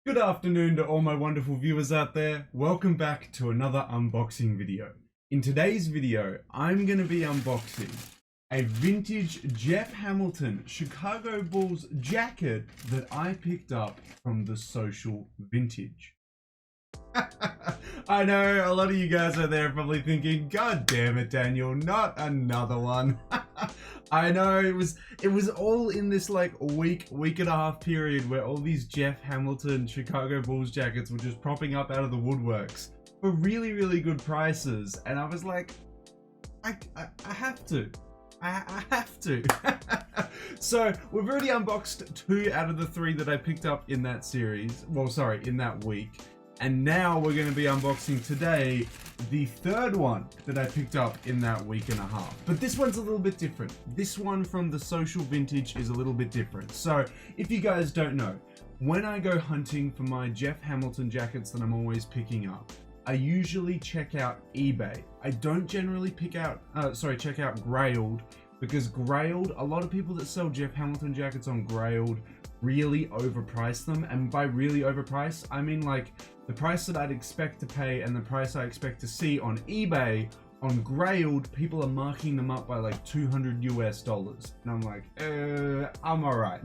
Good afternoon to all my wonderful viewers out there. Welcome back to another unboxing video. In today's video, I'm going to be unboxing a vintage Jeff Hamilton Chicago Bulls jacket that I picked up from the Social Vintage. I know a lot of you guys out there are probably thinking, God damn it, Daniel, not another one. I know it was all in this like week and a half period where all these Jeff Hamilton Chicago Bulls jackets were just propping up out of the woodworks for really good prices, and I was like, I have to. I have to. So we've already unboxed 2 out of the 3 that I picked up in that series. Well, sorry, in that week. And now we're going to be unboxing today the 3rd one that I picked up in that week and a half. But this one's a little bit different. This one from the Social Vintage is a little bit different. So if you guys don't know, when I go hunting for my Jeff Hamilton jackets that I'm always picking up, I usually check out eBay. I don't generally check out Grailed, because Grailed, a lot of people that sell Jeff Hamilton jackets on Grailed really overprice them. And by really overprice, I mean like the price that I'd expect to pay and the price I expect to see on eBay. On Grailed, people are marking them up by like $200 US. And I'm like, I'm alright.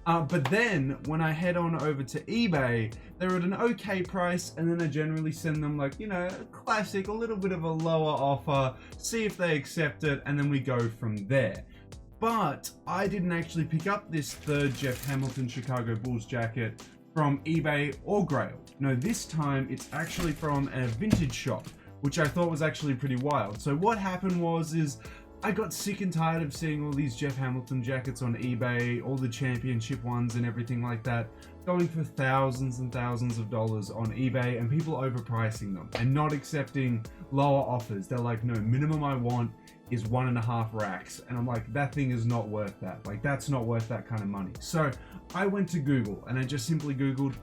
But then when I head on over to eBay, they're at an okay price, and then I generally send them like, you know, a classic, a little bit of a lower offer, see if they accept it, and then we go from there. But I didn't actually pick up this 3rd Jeff Hamilton Chicago Bulls jacket from eBay or Grailed. No, this time it's actually from a vintage shop, which I thought was actually pretty wild. So what happened is I got sick and tired of seeing all these Jeff Hamilton jackets on eBay, all the championship ones and everything like that, going for thousands and thousands of dollars on eBay, and people overpricing them and not accepting lower offers. They're like, no, minimum I want is 1.5 racks. And I'm like, that thing is not worth that. Like, that's not worth that kind of money. So I went to Google and I just simply Googled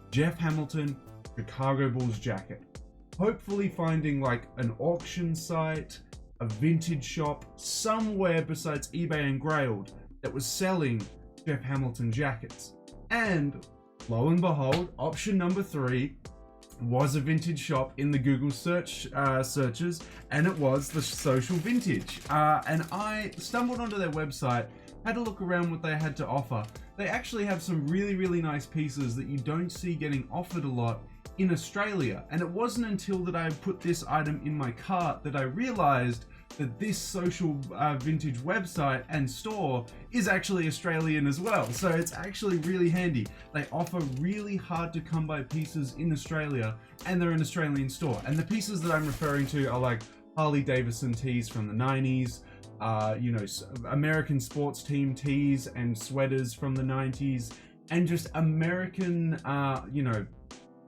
Jeff Hamilton Chicago Bulls jacket, hopefully finding like an auction site, a vintage shop, somewhere besides eBay and Grailed that was selling Jeff Hamilton jackets. And lo and behold, option number 3 was a vintage shop in the Google searches, and it was the Social Vintage. And I stumbled onto their website, had a look around what they had to offer. They actually have some really nice pieces that you don't see getting offered a lot in Australia. And it wasn't until that I put this item in my cart that I realized that this Social Vintage website and store is actually Australian as well. So it's actually really handy. They offer really hard to come by pieces in Australia, and they're an Australian store. And the pieces that I'm referring to are like Harley Davidson tees from the 90s, you know, American sports team tees and sweaters from the 90s, and just American, you know,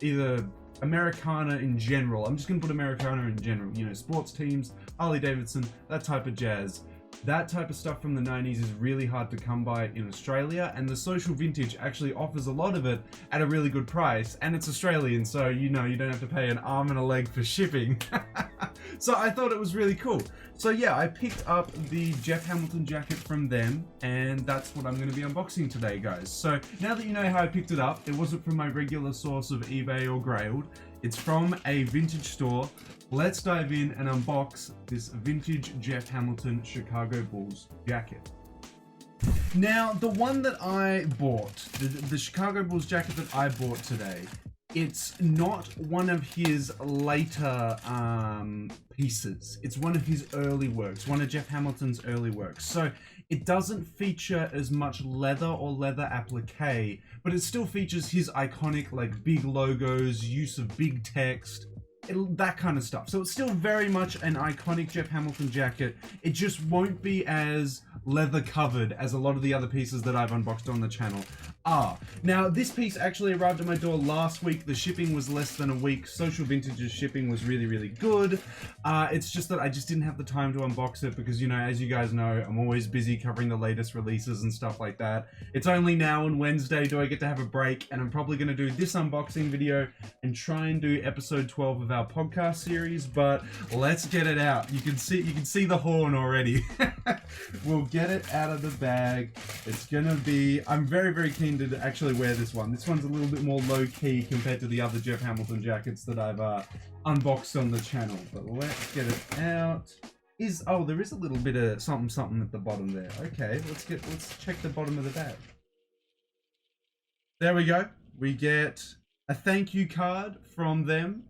either Americana in general. I'm just gonna put Americana in general, you know, sports teams, Harley Davidson, that type of jazz. That type of stuff from the 90s is really hard to come by in Australia, and the Social Vintage actually offers a lot of it at a really good price, and it's Australian, so you know you don't have to pay an arm and a leg for shipping. So I thought it was really cool. So yeah, I picked up the Jeff Hamilton jacket from them, and that's what I'm going to be unboxing today, guys. So now that you know how I picked it up, it wasn't from my regular source of eBay or Grailed. It's from a vintage store. Let's dive in and unbox this vintage Jeff Hamilton Chicago Bulls jacket. Now, the one that I bought, the Chicago Bulls jacket that I bought today, it's not one of his later pieces. It's one of his early works, one of Jeff Hamilton's early works. So it doesn't feature as much leather or leather applique, but it still features his iconic like big logos, use of big text, that kind of stuff. So it's still very much an iconic Jeff Hamilton jacket. It just won't be as leather covered as a lot of the other pieces that I've unboxed on the channel are. Now, this piece actually arrived at my door last week. The shipping was less than a week. Social Vintage's shipping was really good. It's just that I just didn't have the time to unbox it because, you know, as you guys know, I'm always busy covering the latest releases and stuff like that. It's only now on Wednesday do I get to have a break, and I'm probably going to do this unboxing video and try and do episode 12 of our podcast series, but let's get it out. You can see the horn already. We'll get it out of the bag. It's gonna be, I'm very, very keen to actually wear this one. This one's a little bit more low-key compared to the other Jeff Hamilton jackets that I've unboxed on the channel. But let's get it out. Oh, there is a little bit of something at the bottom there. Okay, let's check the bottom of the bag. There we go. We get a thank you card from them.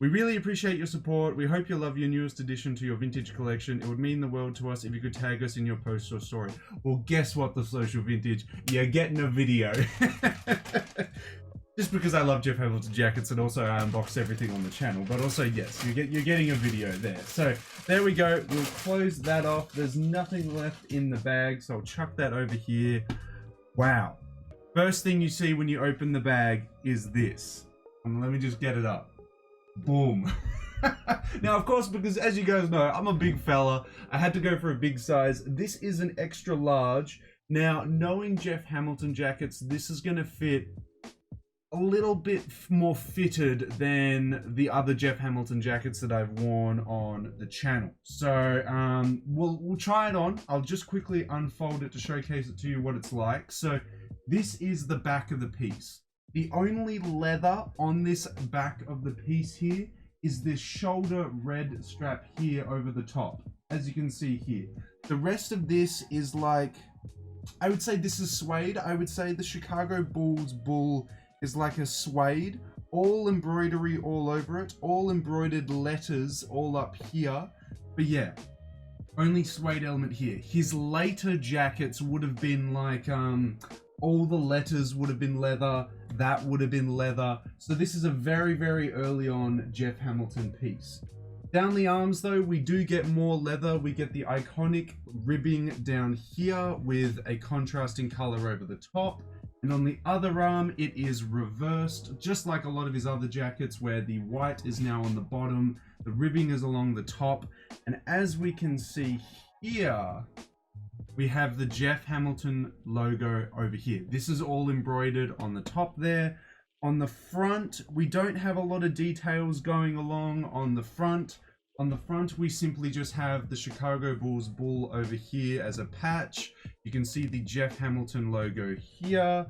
We really appreciate your support. We hope you love your newest addition to your vintage collection. It would mean the world to us if you could tag us in your post or story. Well, guess what, the social vintage? You're getting a video. Just because I love Jeff Hamilton jackets, and also I unbox everything on the channel. But also, yes, you're getting a video there. So there we go. We'll close that off. There's nothing left in the bag, so I'll chuck that over here. Wow. First thing you see when you open the bag is this. Let me just get it up. Boom. Now, of course, because as you guys know, I'm a big fella. I had to go for a big size. This is an extra large. Now, knowing Jeff Hamilton jackets, this is going to fit a little bit more fitted than the other Jeff Hamilton jackets that I've worn on the channel. So we'll try it on. I'll just quickly unfold it to showcase it to you what it's like. So this is the back of the piece. The only leather on this back of the piece here is this shoulder red strap here over the top, as you can see here. The rest of this is like, I would say this is suede. I would say the Chicago Bulls bull is like a suede, all embroidery all over it, all embroidered letters all up here. But yeah, only suede element here. His later jackets would have been like, all the letters would have been leather, that would have been leather. So this is a very, very early on Jeff Hamilton piece. Down the arms though, we do get more leather. We get the iconic ribbing down here with a contrasting color over the top. And on the other arm, it is reversed, just like a lot of his other jackets, where the white is now on the bottom, the ribbing is along the top. And as we can see here, we have the Jeff Hamilton logo over here. This is all embroidered on the top there. On the front, we don't have a lot of details going along on the front. On the front, we simply just have the Chicago Bulls bull over here as a patch. You can see the Jeff Hamilton logo here.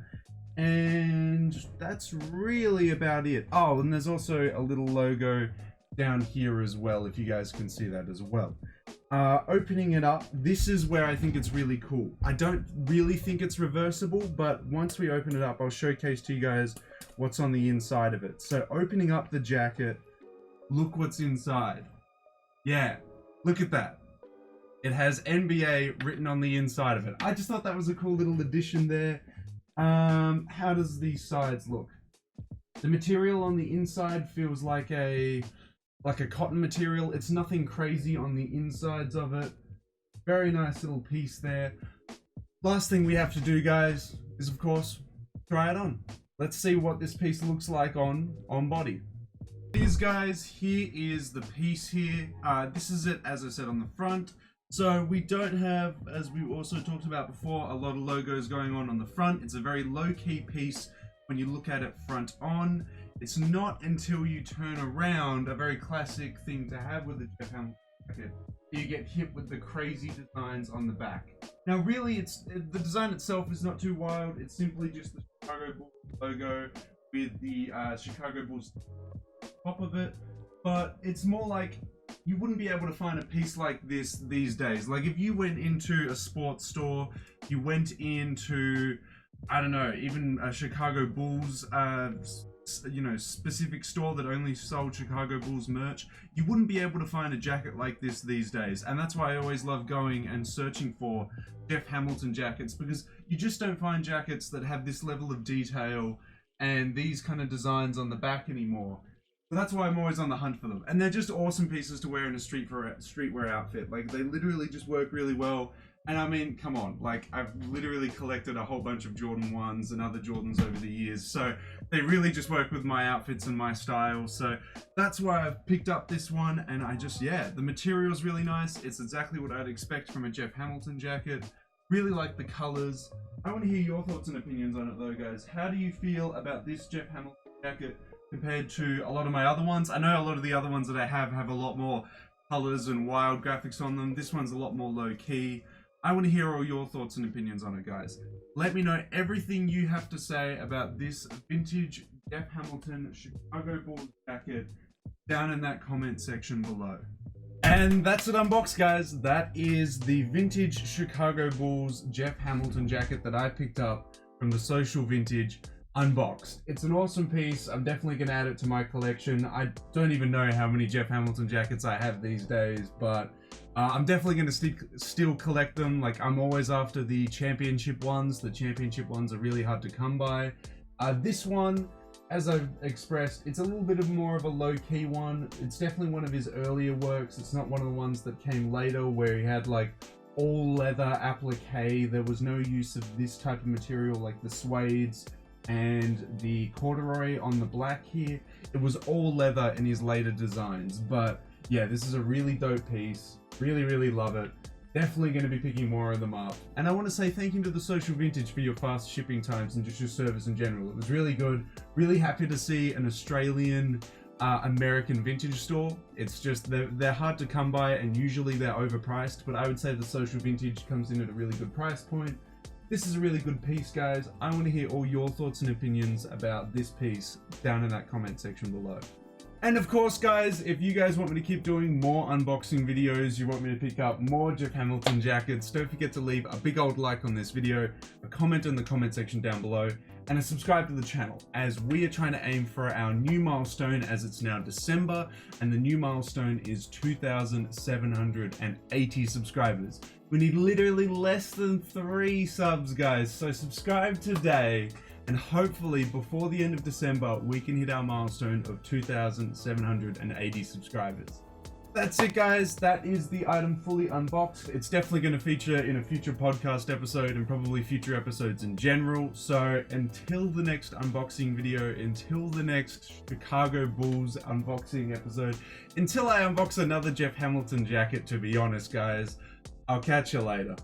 And that's really about it. Oh, and there's also a little logo down here as well, if you guys can see that as well. Opening it up, this is where I think it's really cool. I don't really think it's reversible, but once we open it up, I'll showcase to you guys what's on the inside of it. So opening up the jacket, look what's inside. Yeah, look at that. It has NBA written on the inside of it. I just thought that was a cool little addition there. How does these sides look? The material on the inside feels like a cotton material. It's nothing crazy on the insides of it. Very nice little piece there. Last thing we have to do, guys, is of course try it on. Let's see what this piece looks like on body. These guys, here is the piece here. This is it, as I said, on the front. So we don't have, as we also talked about before, a lot of logos going on the front. It's a very low-key piece when you look at it front on. It's not until you turn around, a very classic thing to have with a Jeff Hamilton jacket, you get hit with the crazy designs on the back. Now really, the design itself is not too wild. It's simply just the Chicago Bulls logo with the Chicago Bulls top of it. But it's more like, you wouldn't be able to find a piece like this these days. Like if you went into a sports store, you went into, I don't know, even a Chicago Bulls specific store that only sold Chicago Bulls merch, you wouldn't be able to find a jacket like this these days. And that's why I always love going and searching for Jeff Hamilton jackets, because you just don't find jackets that have this level of detail and these kind of designs on the back anymore. So that's why I'm always on the hunt for them. And they're just awesome pieces to wear in a streetwear outfit. Like, they literally just work really well. And I mean, come on, like, I've literally collected a whole bunch of Jordan 1s and other Jordans over the years. So they really just work with my outfits and my style. So that's why I've picked up this one. And the material's really nice. It's exactly what I'd expect from a Jeff Hamilton jacket. Really like the colors. I want to hear your thoughts and opinions on it though, guys. How do you feel about this Jeff Hamilton jacket compared to a lot of my other ones? I know a lot of the other ones that I have a lot more colors and wild graphics on them. This one's a lot more low key. I want to hear all your thoughts and opinions on it, guys. Let me know everything you have to say about this vintage Jeff Hamilton Chicago Bulls jacket down in that comment section below. And that's it unboxed, guys. That is the vintage Chicago Bulls Jeff Hamilton jacket that I picked up from the Social Vintage unboxed. It's an awesome piece. I'm definitely going to add it to my collection. I don't even know how many Jeff Hamilton jackets I have these days, but I'm definitely going to still collect them. Like, I'm always after the championship ones. The championship ones are really hard to come by. This one, as I've expressed, it's a little bit more of a low-key one. It's definitely one of his earlier works. It's not one of the ones that came later where he had like all leather applique. There was no use of this type of material like the suedes and the corduroy on the black here. It was all leather in his later designs. But yeah, this is a really dope piece. Really love it. Definitely going to be picking more of them up. And I want to say thank you to the Social Vintage for your fast shipping times and just your service in general. It was really good. Really happy to see an Australian American vintage store. It's just they're hard to come by and usually they're overpriced, but I would say the Social Vintage comes in at a really good price point. This is a really good piece, guys. I want to hear all your thoughts and opinions about this piece down in that comment section below. And of course, guys, if you guys want me to keep doing more unboxing videos, you want me to pick up more Jeff Hamilton jackets, don't forget to leave a big old like on this video, a comment in the comment section down below, and a subscribe to the channel, as we are trying to aim for our new milestone, as it's now December, and the new milestone is 2,780 subscribers. We need literally less than 3 subs, guys, so subscribe today. And hopefully before the end of December, we can hit our milestone of 2,780 subscribers. That's it, guys. That is the item fully unboxed. It's definitely going to feature in a future podcast episode and probably future episodes in general. So until the next unboxing video, until the next Chicago Bulls unboxing episode, until I unbox another Jeff Hamilton jacket, to be honest, guys, I'll catch you later.